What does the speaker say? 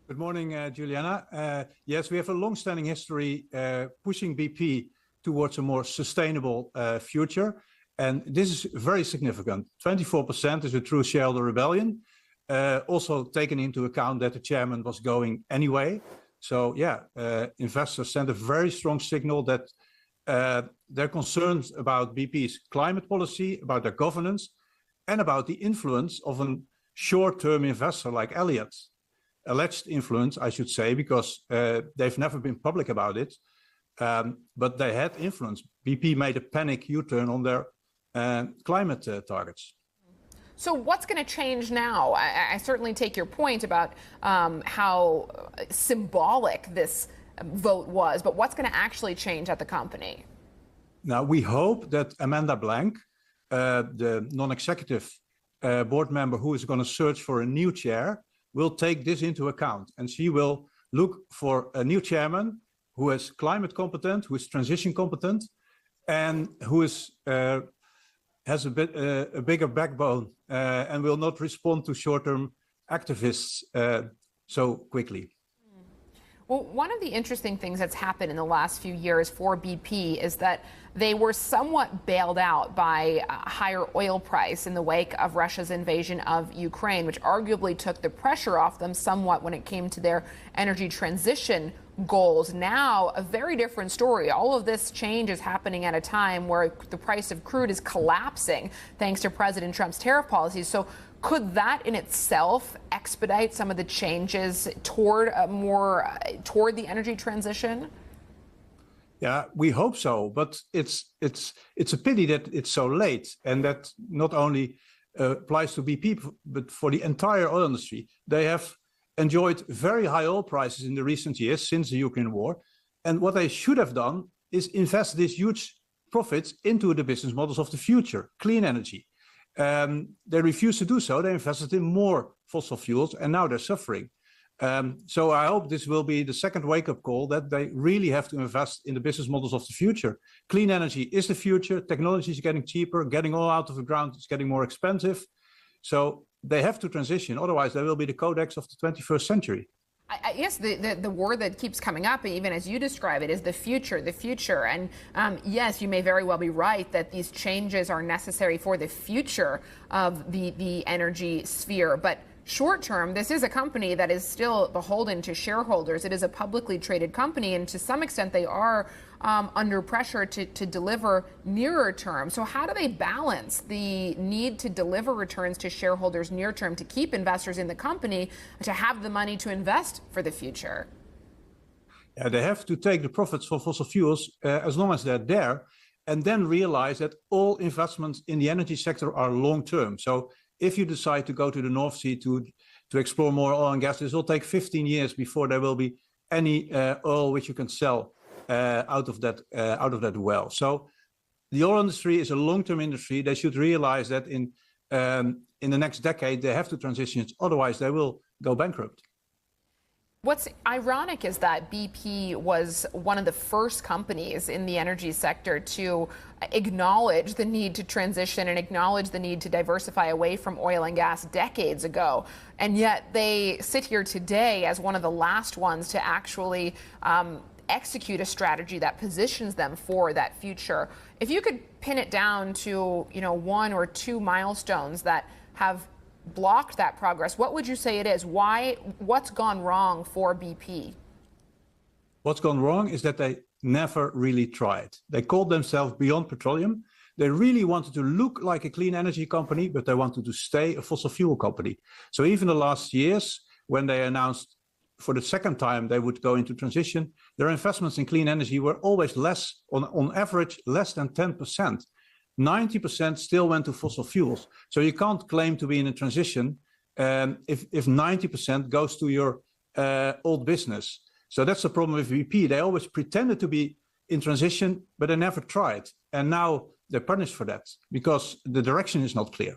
Good morning, Juliana. Yes, we have a long-standing history pushing BP towards a more sustainable future. And this is very significant. 24% is a true shareholder rebellion. Also taking into account that the chairman was going anyway. So yeah, investors send a very strong signal that they're concerned about BP's climate policy, about their governance, and about the influence of a short-term investor like Elliott. Alleged influence, I should say, because they've never been public about it, but they had influence. BP made a panic U-turn on their climate targets. So what's going to change now? I certainly take your point about how symbolic this vote was, but what's going to actually change at the company? Now, we hope that Amanda Blank, the non-executive board member who is going to search for a new chair, will take this into account, and she will look for a new chairman who is climate competent, who is transition competent, and who is has a bigger backbone and will not respond to short-term activists so quickly. Well, one of the interesting things that's happened in the last few years for BP is that they were somewhat bailed out by a higher oil price in the wake of Russia's invasion of Ukraine, which arguably took the pressure off them somewhat when it came to their energy transition goals. Now, a very different story. All of this change is happening at a time where the price of crude is collapsing thanks to President Trump's tariff policies. So could that in itself expedite some of the changes toward the energy transition? Yeah, we hope so, but it's a pity that it's so late, and that not only applies to BP but for the entire oil industry. They have enjoyed very high oil prices in the recent years since the Ukraine war, and what they should have done is invest these huge profits into the business models of the future, clean energy. They refused to do so. They invested in more fossil fuels, and now they're suffering. So I hope this will be the second wake-up call that they really have to invest in the business models of the future. Clean energy is the future. Technology is getting cheaper. Getting oil out of the ground is getting more expensive. So they have to transition. Otherwise, they will be the codex of the 21st century. Yes, the word that keeps coming up, even as you describe it, is the future, the future. And yes, you may very well be right that these changes are necessary for the future of the energy sphere. But short term, this is a company that is still beholden to shareholders. It is a publicly traded company, and to some extent they are under pressure to deliver nearer term. So how do they balance the need to deliver returns to shareholders near term, to keep investors in the company, to have the money to invest for the future? Yeah, they have to take the profits for fossil fuels as long as they're there, and then realize that all investments in the energy sector are long term. So if you decide to go to the North Sea to explore more oil and gas, this will take 15 years before there will be any oil which you can sell out of that well. So the oil industry is a long-term industry. They should realize that in the next decade they have to transition, otherwise they will go bankrupt. What's ironic is that BP was one of the first companies in the energy sector to acknowledge the need to transition and acknowledge the need to diversify away from oil and gas decades ago. And yet they sit here today as one of the last ones to actually execute a strategy that positions them for that future. If you could pin it down to, one or two milestones that have blocked that progress, what would you say it is? What's gone wrong for BP? What's gone wrong is that they never really tried. They called themselves Beyond Petroleum. They really wanted to look like a clean energy company, but they wanted to stay a fossil fuel company. So even the last years, when they announced for the second time they would go into transition, their investments in clean energy were always less, on average, less than 10%. 90% still went to fossil fuels. So you can't claim to be in a transition if 90% goes to your old business. So that's the problem with BP. They always pretended to be in transition, but they never tried. And now they're punished for that because the direction is not clear.